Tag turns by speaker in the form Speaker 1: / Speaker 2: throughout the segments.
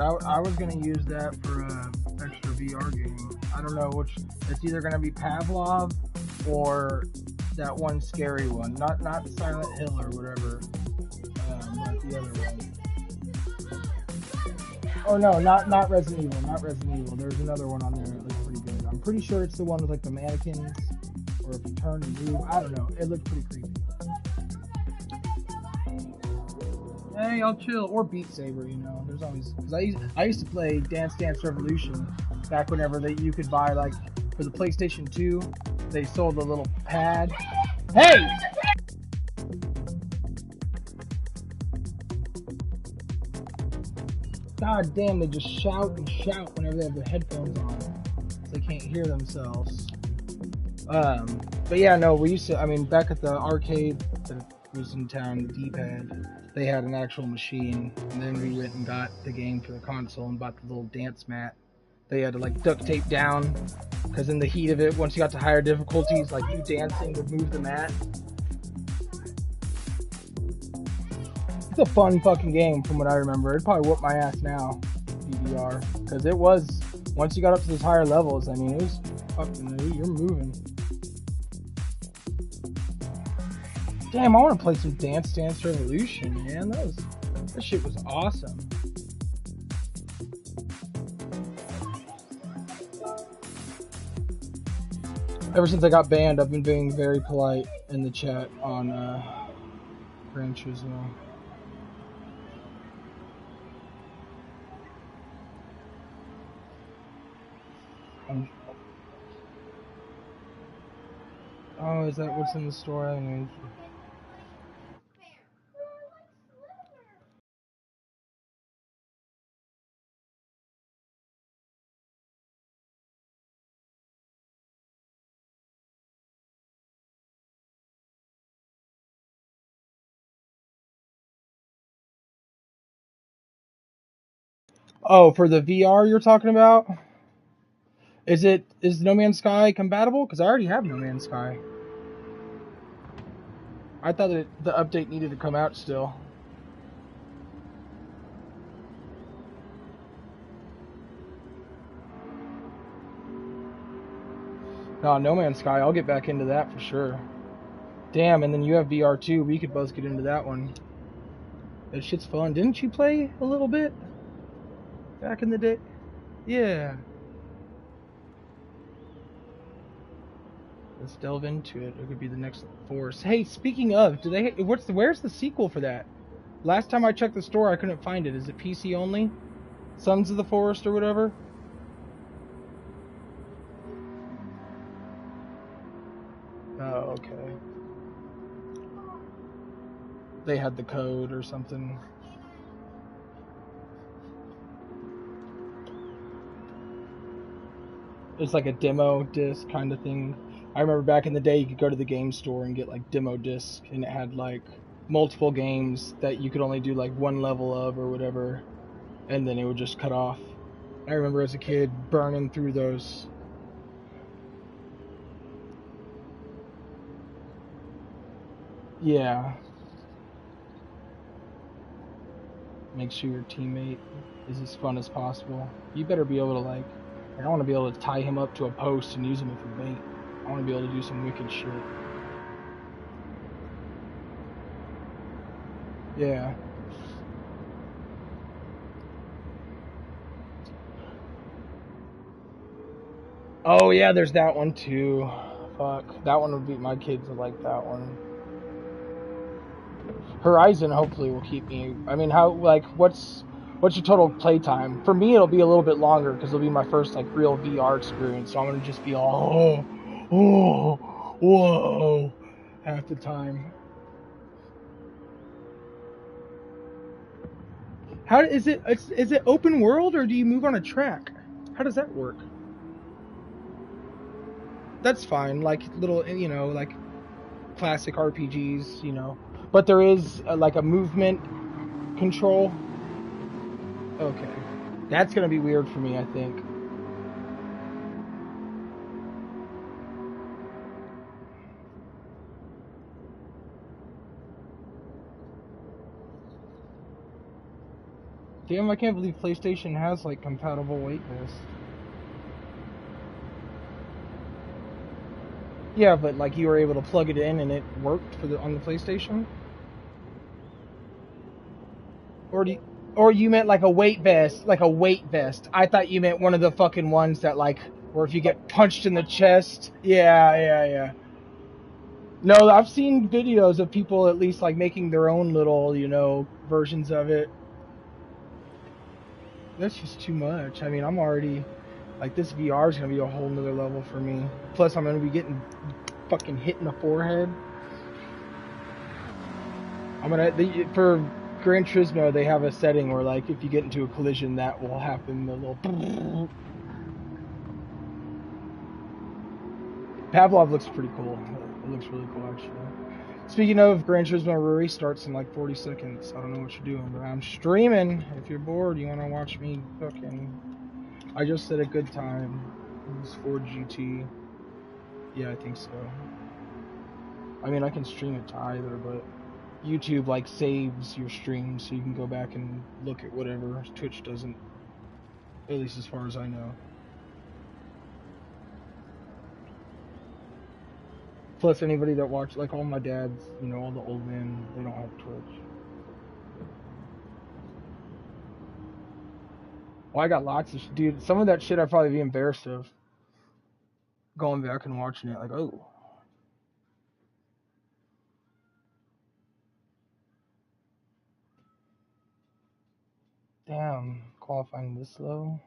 Speaker 1: I was gonna use that for a extra VR game. I don't know which. It's either gonna be Pavlov or that one scary one. Not Silent Hill or whatever. But the other one. Oh no, not Resident Evil. Not Resident Evil. There's another one on there that looks pretty good. I'm pretty sure it's the one with like the mannequins, or if you turn and move. I don't know. It looked pretty creepy. Hey, I'll chill. Or Beat Saber, you know. There's always, because I used to play Dance Dance Revolution back whenever that you could buy, like, for the PlayStation 2. They sold a little pad. Hey! God damn, they just shout and shout whenever they have their headphones on, so they can't hear themselves. But yeah, no, we used to. I mean, back at the arcade that was in town, the D-pad, they had an actual machine, and then we went and got the game for the console and bought the little dance mat. They had to like duct tape down, because in the heat of it, once you got to higher difficulties, like you dancing would move the mat. It's a fun fucking game from what I remember. It'd probably whoop my ass now, DVR, because it was, once you got up to those higher levels, I mean, it was fucking, you're moving. Damn, I want to play some Dance Dance Revolution, man. That shit was awesome. Ever since I got banned, I've been being very polite in the chat on Gran Turismo. Oh, is that what's in the store? I mean, oh, for the VR you're talking about? Is No Man's Sky compatible? Because I already have No Man's Sky. I thought that the update needed to come out still. No Man's Sky, I'll get back into that for sure. Damn, and then you have VR too. We could both get into that one. That shit's fun. Didn't you play a little bit back in the day? Yeah. Let's delve into it. It could be the next Force. Hey, speaking of, where's the sequel for that? Last time I checked the store, I couldn't find it. Is it PC only? Sons of the Forest or whatever? Oh, okay. They had the code or something. It's like a demo disc kind of thing. I remember back in the day, you could go to the game store and get like demo disc, and it had like multiple games that you could only do like one level of or whatever, and then it would just cut off. I remember as a kid burning through those. Yeah. Make sure your teammate is as fun as possible. You better be able to like I want to be able to tie him up to a post and use him as a bait. I want to be able to do some wicked shit. Yeah. Oh yeah, there's that one too. Fuck. That one would be, my kids would like that one. Horizon hopefully will keep me. I mean, what's your total playtime? For me, it'll be a little bit longer because it'll be my first like real VR experience. So I'm gonna just be all whoa half the time. How is it? Is it open world or do you move on a track? How does that work? That's fine, like little, like classic RPGs, But there is like a movement control. Okay, that's gonna be weird for me, I think. Damn, I can't believe PlayStation has like compatible weight vests. Yeah, but like you were able to plug it in and it worked for on the PlayStation? Or you meant like a weight vest, like a weight vest. I thought you meant one of the fucking ones that like, where if you get punched in the chest. Yeah. No, I've seen videos of people at least like making their own little, versions of it. That's just too much. I mean, I'm already, like, this VR is going to be a whole nother level for me. Plus, I'm going to be getting fucking hit in the forehead. For Gran Turismo, they have a setting where, like, if you get into a collision, that will happen. The little Pavlov looks pretty cool. It looks really cool, actually. Speaking of, Gran Turismo race starts in like 40 seconds. I don't know what you're doing, but I'm streaming. If you're bored, you want to watch me cooking. I just set a good time. It was Ford GT. Yeah, I think so. I mean, I can stream it to either, but YouTube like saves your stream so you can go back and look at whatever. Twitch doesn't, at least as far as I know. Plus, anybody that watch, like all my dads, all the old men, they don't have Twitch. Well, I got lots of dude. Some of that shit I'd probably be embarrassed of. Going back and watching it, like, oh. Damn, qualifying this low.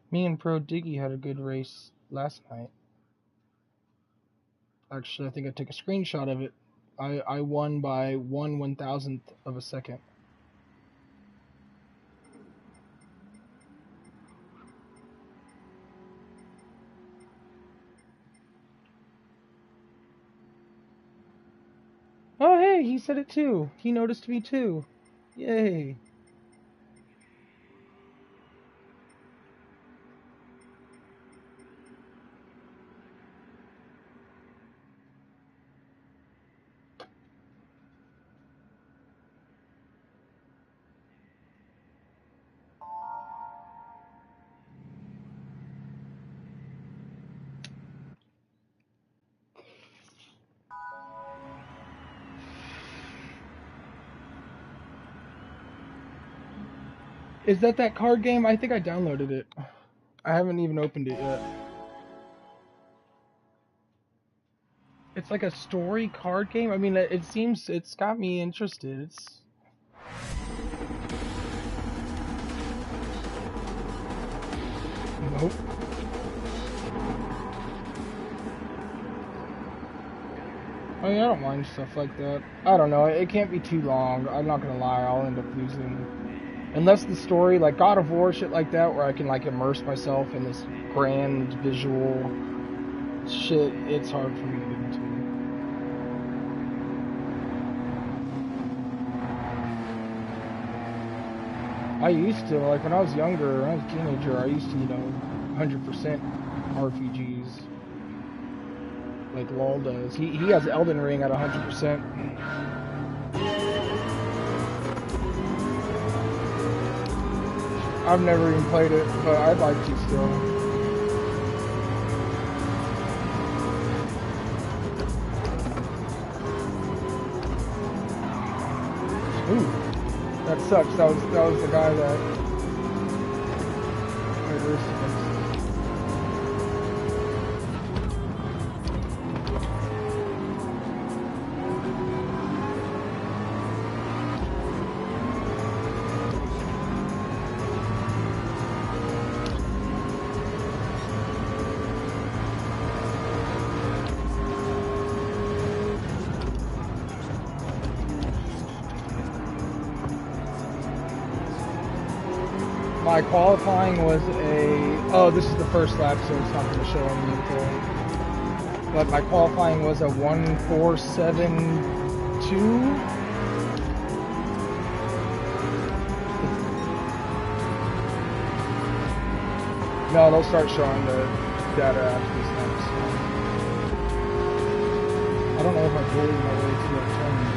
Speaker 1: Me and Pro Diggy had a good race last night. Actually, I think I took a screenshot of it. I won by 1/1000th of a second. Oh, hey, he said it too. He noticed me too. Yay. Is that card game? I think I downloaded it. I haven't even opened it yet. It's like a story card game. I mean, it seems it's got me interested. It's nope. I mean, I don't mind stuff like that. I don't know. It can't be too long. I'm not gonna lie. I'll end up losing. Unless the story, like God of War, shit like that, where I can like immerse myself in this grand visual shit, it's hard for me to get into. I used to, like when I was younger, when I was a teenager, I used to, 100% RPGs. Like LOL does. He has Elden Ring at 100%. I've never even played it, but I'd like to still. Ooh, that sucks. That was the guy that. My qualifying was this is the first lap, so it's not going to show anything. But my qualifying was a 1:4.72. No, they'll start showing the data after this next. I don't know if I bullied my way to that tournament.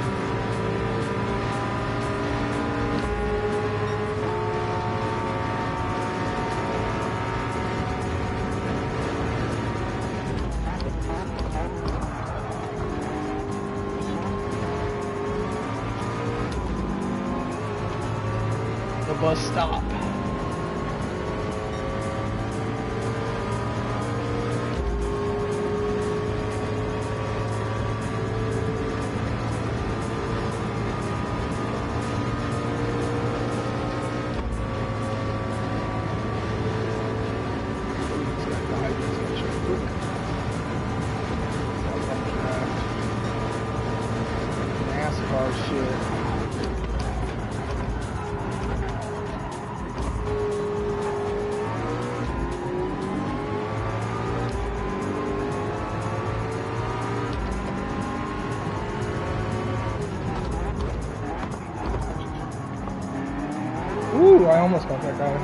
Speaker 1: The bus stop. NASCAR shit. Ooh, I almost got that guy.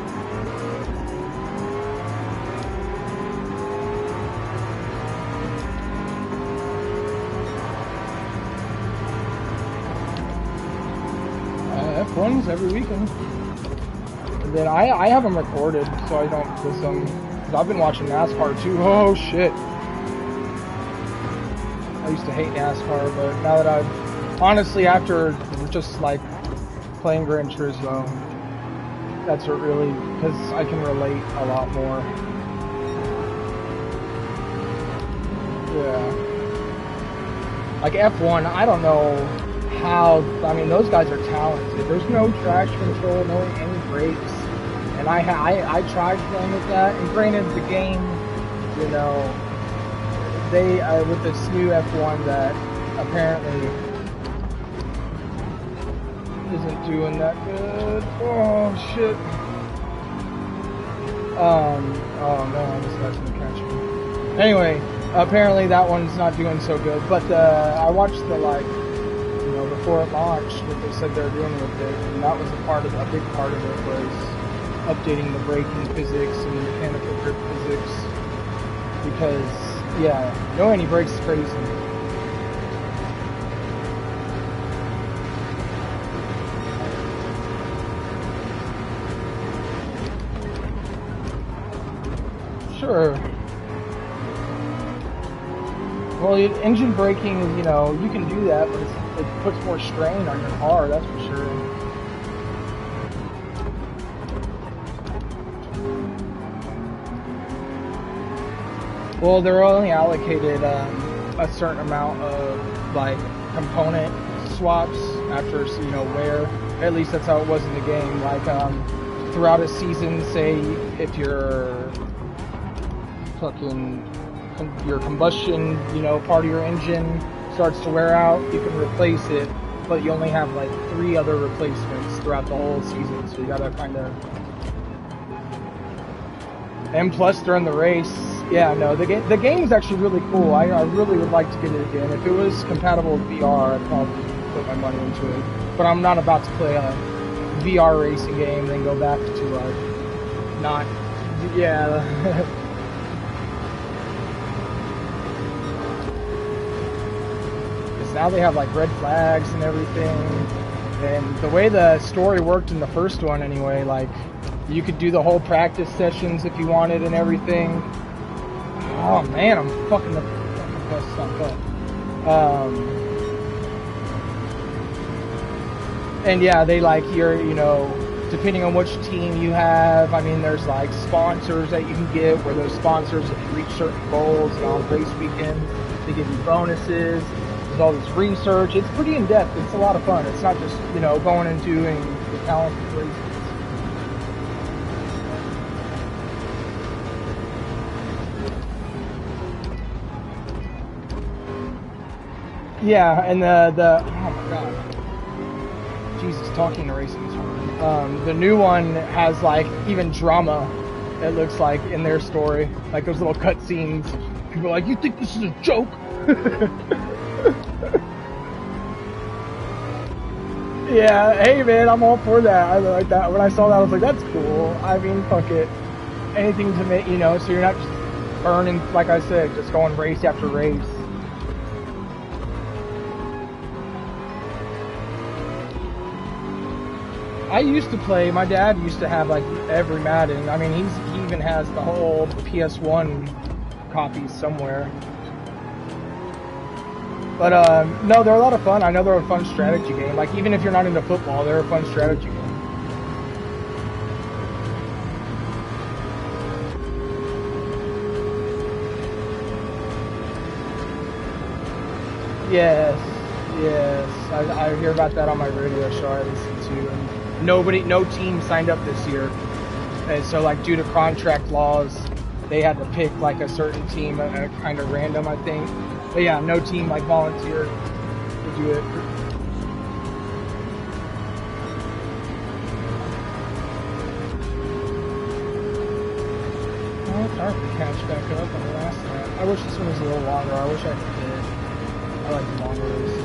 Speaker 1: F1s every weekend. And then I have them recorded so I don't miss them. Because I've been watching NASCAR too. Oh shit. I used to hate NASCAR, but now that I've... Honestly, after just like playing Gran Turismo, that's what really... Because I can relate a lot more. Yeah. Like F1, I don't know how, I mean, those guys are talented. There's no traction control, no any brakes, and I tried playing with that. And granted, the game, you know, they with this new F1 that apparently isn't doing that good. Oh shit. Oh no, this guy's gonna catch me. Anyway, apparently that one's not doing so good. But I watched the before it launched, what they said they're doing with it, and that was a big part of it was updating the braking physics and the mechanical grip physics, because yeah, no anti-brakes is crazy. Sure. Well, engine braking is, you know, you can do that, but it puts more strain on your car, that's for sure. Well, they're only allocated a certain amount of, like, component swaps after, you know, wear. At least that's how it was in the game. Like, throughout a season, say, if your your combustion, you know, part of your engine starts to wear out, you can replace it, but you only have like 3 other replacements throughout the whole season, so you gotta kind of... And plus during the race, yeah, no, the game is actually really cool. I really would like to get it again. If it was compatible with VR, I'd probably put my money into it, but I'm not about to play a VR racing game and then go back to not, yeah. Now they have like red flags and everything, and the way the story worked in the first one anyway, like you could do the whole practice sessions if you wanted and everything. Oh man, I'm fucking the bus stuck up. And yeah, they like you know, depending on which team you have, I mean, there's like sponsors that you can get, where those sponsors, if you reach certain goals and on race weekend, they give you bonuses. All this research, it's pretty in-depth, it's a lot of fun. It's not just, you know, going and doing the talented races. Yeah, and the oh my god, Jesus, talking to racing is hard. The new one has like even drama, it looks like, in their story, like those little cutscenes. People are like, you think this is a joke? Yeah, hey man, I'm all for that. I like that. When I saw that, I was like, that's cool. I mean, fuck it. anything to make, you know, so you're not just burning, like I said, just going race after race. I used to play, my dad used to have like every Madden. I mean, he even has the whole PS1 copies somewhere. But no, they're a lot of fun. I know they're a fun strategy game. Like, even if you're not into football, they're a fun strategy game. Yes, yes. I hear about that on my radio show I listen to. And no team signed up this year. And so, like, due to contract laws, they had to pick, like, a certain team, kind of random, I think. But yeah, no team, like, volunteered to do it. Oh, it's hard to catch back up on the last lap. I wish this one was a little longer. I wish I could hit. I like the longer races.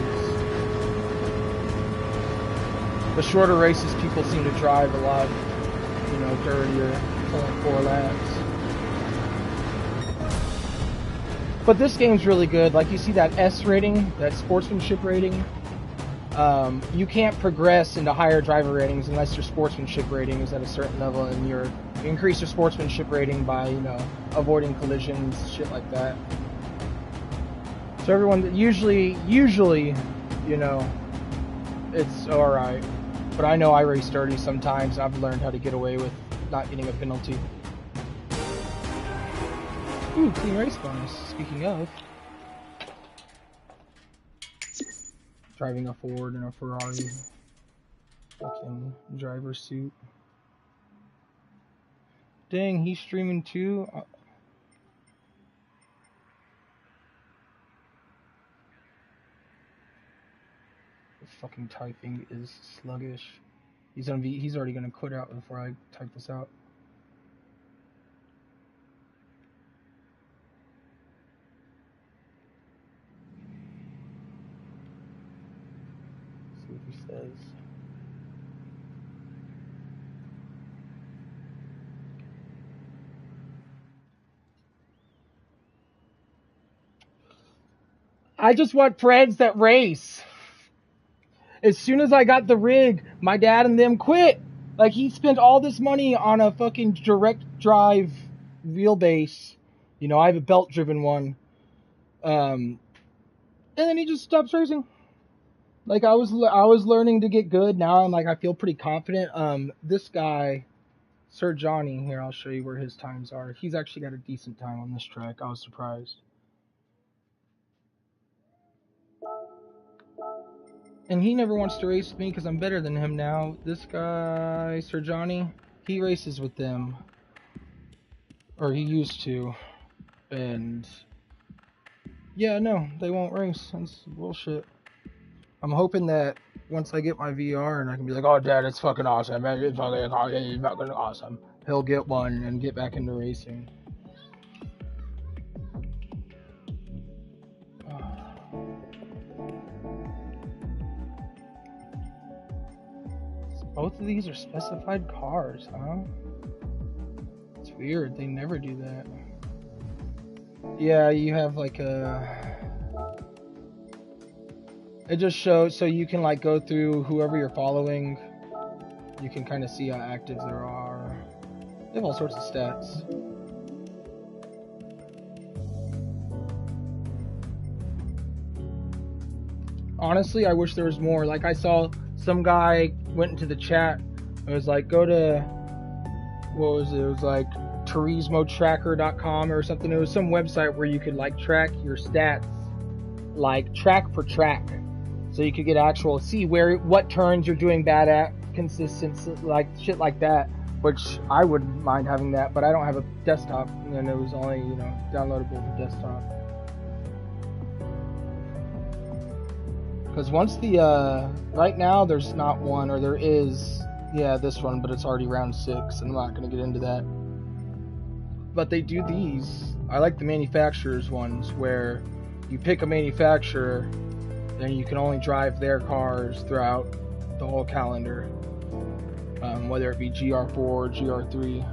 Speaker 1: The shorter races, people seem to drive a lot, you know, dirtier. It's only 4 laps. But this game's really good. Like, you see that S rating, that sportsmanship rating. You can't progress into higher driver ratings unless your sportsmanship rating is at a certain level, and you increase your sportsmanship rating by, you know, avoiding collisions, shit like that. So everyone, usually, you know, it's alright. But I know I race dirty sometimes, and I've learned how to get away with not getting a penalty. Ooh, clean race bonus, speaking of. Driving a Ford and a Ferrari. Fucking driver suit. Dang, he's streaming too? Fucking typing is sluggish. He's already gonna quit out before I type this out. Let's see what he says. I just want friends that race. As soon as I got the rig, my dad and them quit. Like, he spent all this money on a fucking direct drive wheelbase. You know, I have a belt-driven one. And then he just stopped racing. Like, I was learning to get good. Now I'm like, I feel pretty confident. This guy, Sir Johnny, here, I'll show you where his times are. He's actually got a decent time on this track. I was surprised. And he never wants to race with me because I'm better than him now. This guy, Sir Johnny, he races with them. Or he used to. And yeah, no, they won't race. That's bullshit. I'm hoping that once I get my VR and I can be like, oh, Dad, it's fucking awesome. It's fucking awesome. He'll get one and get back into racing. Both of these are specified cars, huh? It's weird. They never do that. Yeah, you have like a... It just shows, so you can like go through whoever you're following. You can kind of see how active there are. They have all sorts of stats. Honestly, I wish there was more. Like, I saw some guy went into the chat. It was like, go to, what was it? It was like turismotracker.com or something. It was some website where you could like track your stats, like track for track. So you could get actual, see what turns you're doing bad at, consistency, like shit like that. Which I wouldn't mind having that, but I don't have a desktop, and it was only, you know, downloadable for desktop. Because once the, right now there's not one, or there is, yeah, this one, but it's already round 6, and I'm not going to get into that. But they do these. I like the manufacturer's ones, where you pick a manufacturer, and you can only drive their cars throughout the whole calendar. Whether it be GR4 or GR3.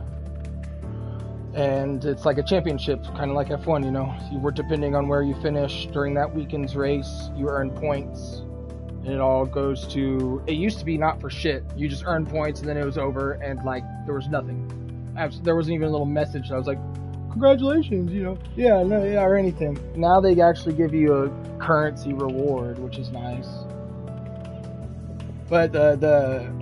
Speaker 1: And it's like a championship, kind of like F1, you know. You were depending on where you finish during that weekend's race, you earn points. And it all goes to, it used to be not for shit. You just earned points and then it was over, and like there was nothing. There wasn't even a little message. I was like, congratulations, you know. Yeah, no, yeah, or anything. Now they actually give you a currency reward, which is nice. But the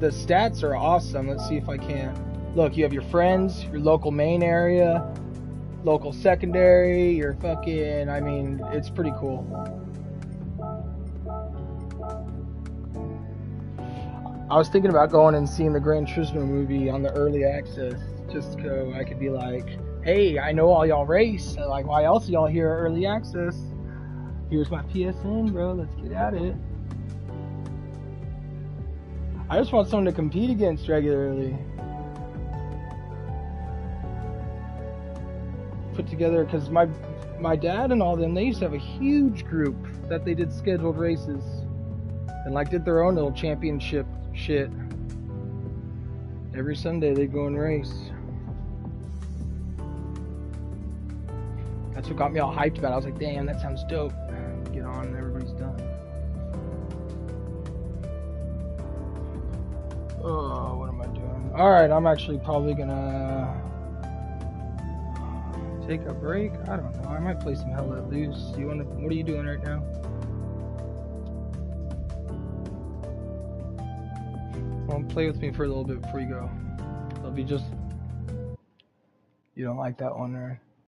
Speaker 1: stats are awesome. Let's see if I can. Look, you have your friends, your local main area, local secondary, your fucking, I mean, it's pretty cool. I was thinking about going and seeing the Gran Turismo movie on the early access, just so I could be like, hey, I know all y'all race, like, why else are y'all here at early access? Here's my PSN, bro, let's get at it. I just want someone to compete against regularly. Put together, because my dad and all them, they used to have a huge group that they did scheduled races and like did their own little championship shit. Every Sunday they'd go and race. That's what got me all hyped about it. I was like, damn, that sounds dope. Get on and everybody's done. Oh, what am I doing? Alright, I'm actually probably gonna take a break. I don't know. I might play some Hell Let Loose. What are you doing right now? Well, play with me for a little bit before you go. It'll be just, you don't like that one, right?